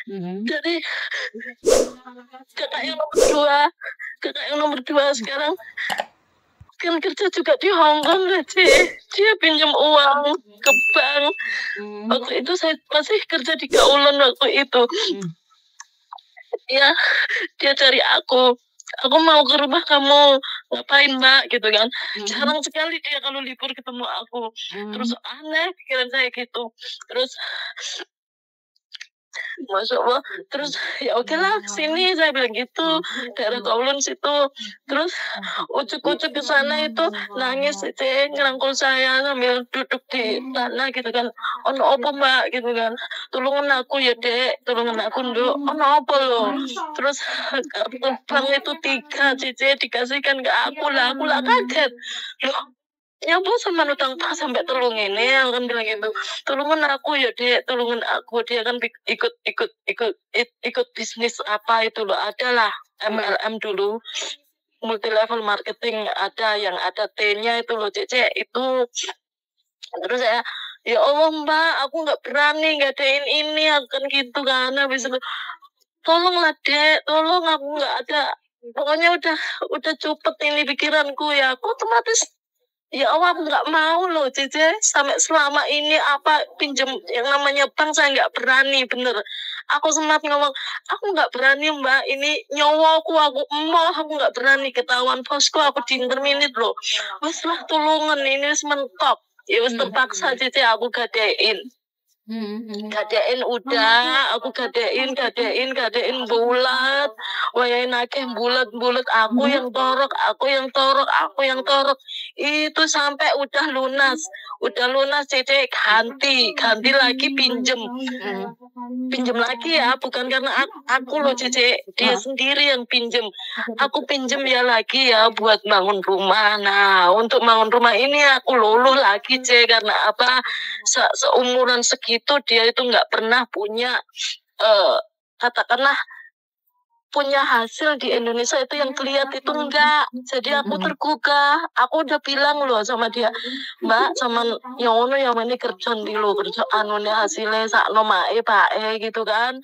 Mhm. Jadi kakak yang nomor dua sekarang kan kerja juga di Hong Kong ya, dia pinjam uang ke bank. Waktu itu saya masih kerja di Kowloon waktu itu. Ya, dia cari aku mau ke rumah kamu, ngapain mbak gitu kan. Jarang sekali dia kalau libur ketemu aku. Terus aneh pikiran saya gitu. Terus Masya Allah, terus ya oke lah sini, saya bilang gitu, daerah Kowloon situ. Terus ucuk-ucuk ke sana itu nangis, ngerangkul saya sambil duduk di tanah gitu kan. Ono apa mbak gitu kan, tolongin aku ya dek, tolongin aku nduk, ono apa loh. Terus bank itu 3 dikasihkan ke aku lah kaget loh. Ya bu sama utang tak sampai tolong ini, yang kan bilang gitu, tolongin aku ya dek, tolongin aku. Dia kan ikut bisnis apa itu loh, ada lah MLM dulu, multi level marketing, ada yang ada T-nya itu loh Cece itu. Terus saya, ya Allah mbak, aku nggak berani ngadain ini, akan gitu kan. Habis itu tolonglah dek, tolong, aku nggak ada, pokoknya udah cepet ini pikiranku ya. Aku otomatis ya Allah, aku nggak mau loh Cece, sampai selama ini apa pinjam yang namanya bank saya nggak berani, bener. Aku sempat ngomong, aku nggak berani mbak, ini nyawaku, aku nggak berani ketahuan bosku, aku diinterminit loh. Wes lah tolongan, ini wes mentok. Ya wes terpaksa Cece aku gadein. Gadein udah, aku gadein bulat, wayain akeh bulat, aku yang torok, itu sampai udah lunas Cece, ganti lagi pinjem lagi ya, bukan karena aku loh Cece, dia sendiri yang pinjem. Aku pinjem ya lagi ya buat bangun rumah. Nah untuk bangun rumah ini aku luluh lagi Cece, karena apa, seumuran segitu dia itu nggak pernah punya katakanlah punya hasil di Indonesia itu yang kelihatan itu enggak. Jadi aku tergugah. Aku udah bilang loh sama dia, mbak, sama yang ini kerja di lo, kerja hasilnya sakno mae pae gitu kan.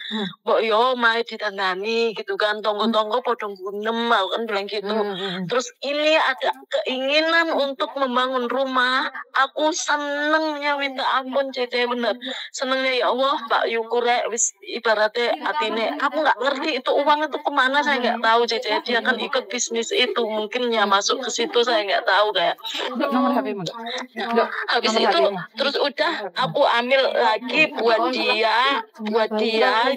Mbok yo mae ditandani gitu kan, tonggo-tonggo podong gunem, aku kan bilang gitu. Terus ini ada keinginan untuk membangun rumah. Aku senengnya minta ampun Cece, bener. Senengnya ya Allah, Pak Yukure wis ibaratnya atine. Aku nggak ngerti itu uang itu kemana, saya nggak tahu Cece. Dia kan ikut bisnis itu, mungkin ya masuk ke situ, saya nggak tahu kayak. Nomor HP enggak? Habis itu terus udah aku ambil lagi buat dia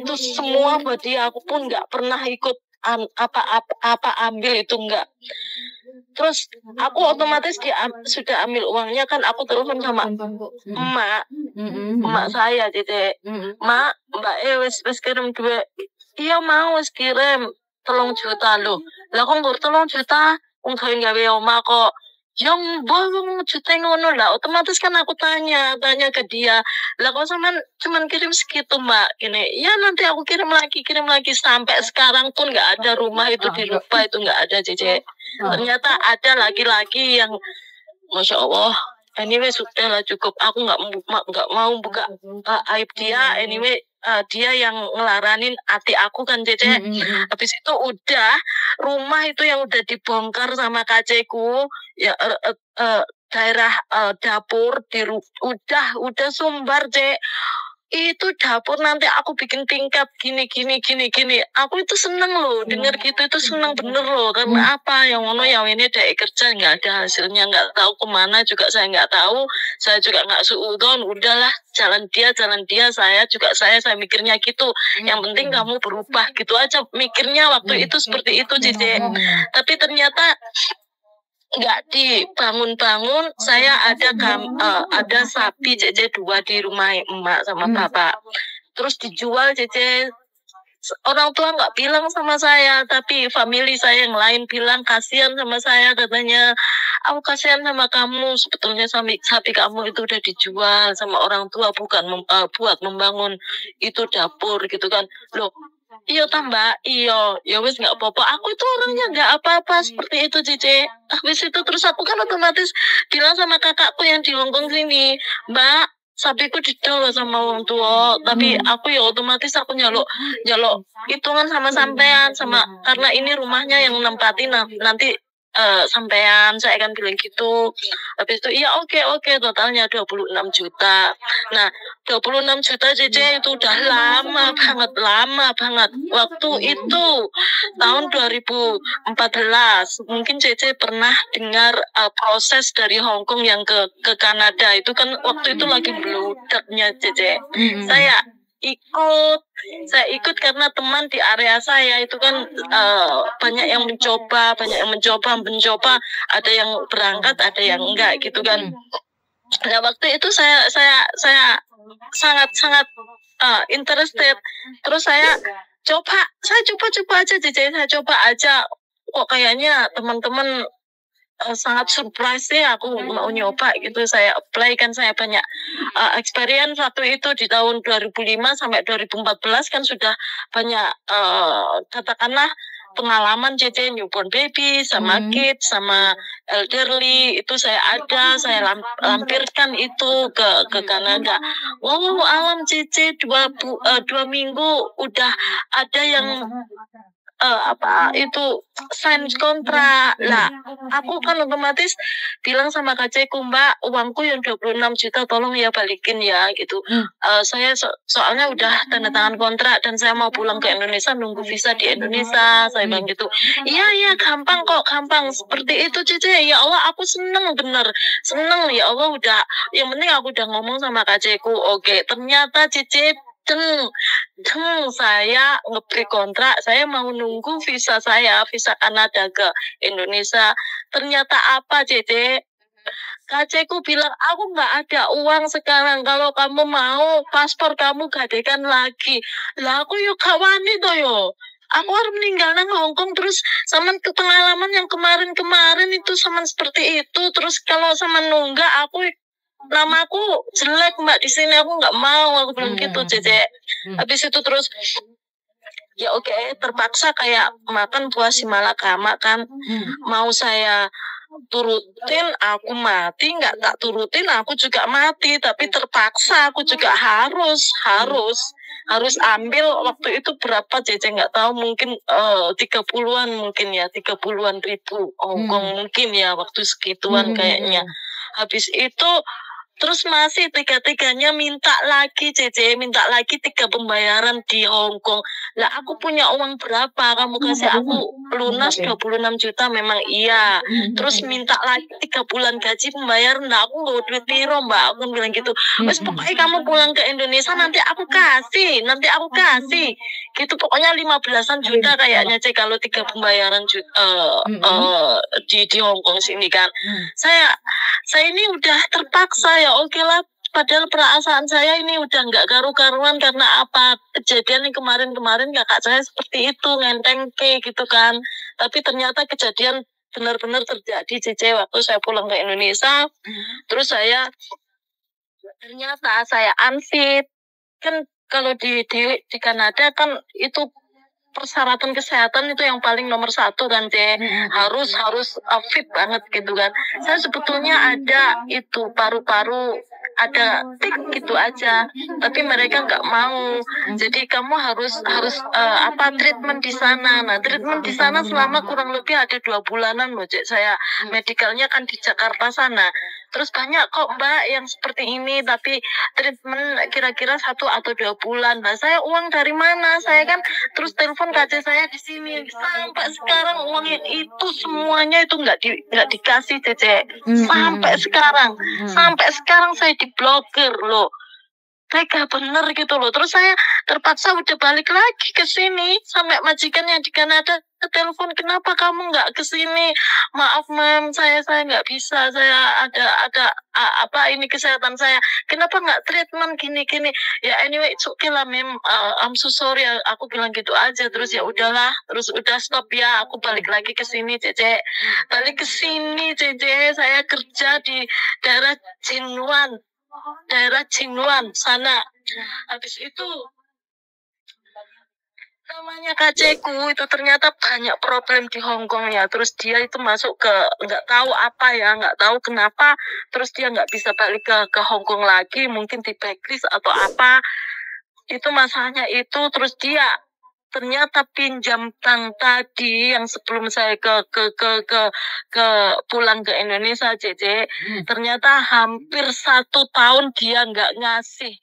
itu semua buat dia. Aku pun nggak pernah ikut apa ambil itu, enggak. Terus aku otomatis sudah ambil uangnya kan, aku telepon sama emak saya Cece. Mak, mbak wes kirim duit. Iya mau wes kirim 3 juta loh. Lah kok nggak 3 juta? Gawe gawe oma kok. Yang bolong juta ngono lah. Otomatis kan aku tanya ke dia. Lah kok cuman kirim segitu mbak? Gini, ya nanti aku kirim lagi sampai sekarang pun nggak ada, rumah itu dilupa, itu nggak ada Cece. Ternyata ada laki-laki yang Masya Allah. Anyway sudah lah, cukup. Aku nggak mau buka aib dia. Anyway dia yang ngelaranin hati aku kan Cece. Habis itu udah rumah itu yang udah dibongkar sama kakekku ya, daerah dapur udah sumbar Cek. Itu dapur nanti aku bikin tingkat gini. Aku itu seneng loh denger gitu, itu seneng bener loh. Karena apa, yang ngono yang ini dari kerja nggak ada hasilnya, nggak tahu kemana juga saya nggak tahu. Saya juga nggak suudon, udahlah jalan dia saya mikirnya gitu. Yang penting kamu berubah gitu aja mikirnya waktu itu, seperti itu Cici. Tapi ternyata nggak dibangun-bangun. Saya ada sapi Cece 2 di rumah emak sama bapak. Terus dijual Cece. Orang tua nggak bilang sama saya, tapi family saya yang lain bilang kasihan sama saya, katanya aku kasihan sama kamu, sebetulnya sapi kamu itu udah dijual sama orang tua, bukan buat membangun itu dapur gitu kan. Loh, iya tambah, iya, ya wis nggak apa-apa. Aku itu orangnya nggak apa-apa seperti itu Cici. Habis itu terus aku kan otomatis bilang sama kakakku yang di Hongkong sini, Mbak, sapiku didol sama wong tua, tapi aku ya otomatis aku nyaluk hitungan sama sampean, sama karena ini rumahnya yang nempatin nanti sampean, saya akan bilang gitu. Habis itu iya oke totalnya 26 juta. Nah 26 juta CC itu udah lama banget. Waktu itu tahun 2014 mungkin CC pernah dengar proses dari Hong Kong yang ke Kanada itu kan waktu itu lagi bludaknya CC. Saya ikut karena teman di area saya itu kan banyak yang mencoba, ada yang berangkat, ada yang enggak gitu kan. Nah waktu itu saya sangat interested. Terus saya coba aja JJ, saya coba aja. Kok kayaknya teman-teman sangat surprise sih aku mau nyoba gitu. Saya apply kan, saya banyak experience waktu itu di tahun 2005 sampai 2014 kan sudah banyak katakanlah pengalaman CC newborn baby sama kids sama elderly itu saya lampirkan itu ke Kanada. Wow, alam CC 2 minggu udah ada yang itu sign kontrak lah. Aku kan otomatis bilang sama KC-ku, Mbak, uangku yang 26 juta tolong ya balikin ya gitu. Saya soalnya udah tanda tangan kontrak dan saya mau pulang ke Indonesia, nunggu visa di Indonesia. Saya bilang gitu. Iya gampang kok, gampang seperti itu Cici. Ya Allah, aku seneng ya Allah, udah yang penting aku udah ngomong sama KC-ku. Oke, ternyata Cici saya nge-break kontrak, saya mau nunggu visa Kanada ke Indonesia. Ternyata apa, Cece? KC-ku bilang, aku nggak ada uang sekarang. Kalau kamu mau, paspor kamu gadekan lagi. Lah, aku yuk kawani toh yo. Aku harus meninggal nang Hongkong terus sama pengalaman yang kemarin itu sama seperti itu. Terus kalau sama nunggak, aku namaku jelek Mbak di sini, aku nggak mau, aku bilang gitu Cece. Habis itu terus ya oke, terpaksa kayak makan buah si malakama kan. Mau saya turutin aku mati, nggak tak turutin aku juga mati, tapi terpaksa aku juga harus ambil. Waktu itu berapa Cece nggak tahu, mungkin 30-an mungkin ya, 30-an ribu Hongkong mungkin ya, waktu segituan kayaknya. Habis itu terus masih tiga-tiganya minta lagi 3 pembayaran di Hong Kong. Lah aku punya uang berapa? Kamu kasih aku lunas 26 juta memang iya. Terus minta lagi 3 bulan gaji pembayaran. Nah aku nggak duit piro Mbak. Aku bilang gitu. Wes pokoknya kamu pulang ke Indonesia nanti aku kasih. Gitu pokoknya 15-an juta kayaknya Cek kalau 3 pembayaran di Hong Kong sini kan. Saya ini udah terpaksa ya, oke lah. Padahal perasaan saya ini udah nggak karu-karuan karena apa, kejadian yang kemarin kakak saya seperti itu, ngenteng gitu kan. Tapi ternyata kejadian benar-benar terjadi Cice waktu saya pulang ke Indonesia. Terus ternyata saya unfit. Kan kalau di Kanada kan itu persyaratan kesehatan itu yang paling nomor 1 kan harus fit banget gitu kan. Saya sebetulnya ada itu paru-paru ada tik gitu aja, tapi mereka nggak mau. Jadi kamu harus treatment di sana. Nah treatment di sana selama kurang lebih ada 2 bulanan loh Cek. Saya medikalnya kan di Jakarta sana. Terus banyak kok Mbak yang seperti ini, tapi treatment kira-kira 1 atau 2 bulan. Nah saya uang dari mana? Saya kan terus telepon KC saya di sini. Sampai sekarang uang yang itu semuanya itu nggak dikasih Cece. Sampai sekarang saya diblokir loh. Tega bener gitu loh. Terus saya terpaksa udah balik lagi ke sini sampai majikan yang di Kanada telepon, kenapa kamu nggak ke sini? Maaf ma'am, saya nggak bisa, saya ada ini kesehatan saya. Kenapa nggak treatment gini? Ya anyway, it's okay lah ma'am. I'm so sorry, aku bilang gitu aja. Terus ya udahlah, terus udah stop ya. Aku balik lagi ke sini Cece. Saya kerja di daerah Jingwan sana. Habis itu masalahnya KC-ku itu ternyata banyak problem di Hong Kong ya. Terus dia itu masuk ke nggak tahu apa ya, nggak tahu kenapa. Terus dia nggak bisa balik ke Hong Kong lagi, mungkin di blacklist atau apa. Itu masalahnya itu. Terus dia ternyata pinjam bank tadi yang sebelum saya ke pulang ke Indonesia, Cece. Ternyata hampir 1 tahun dia nggak ngasih.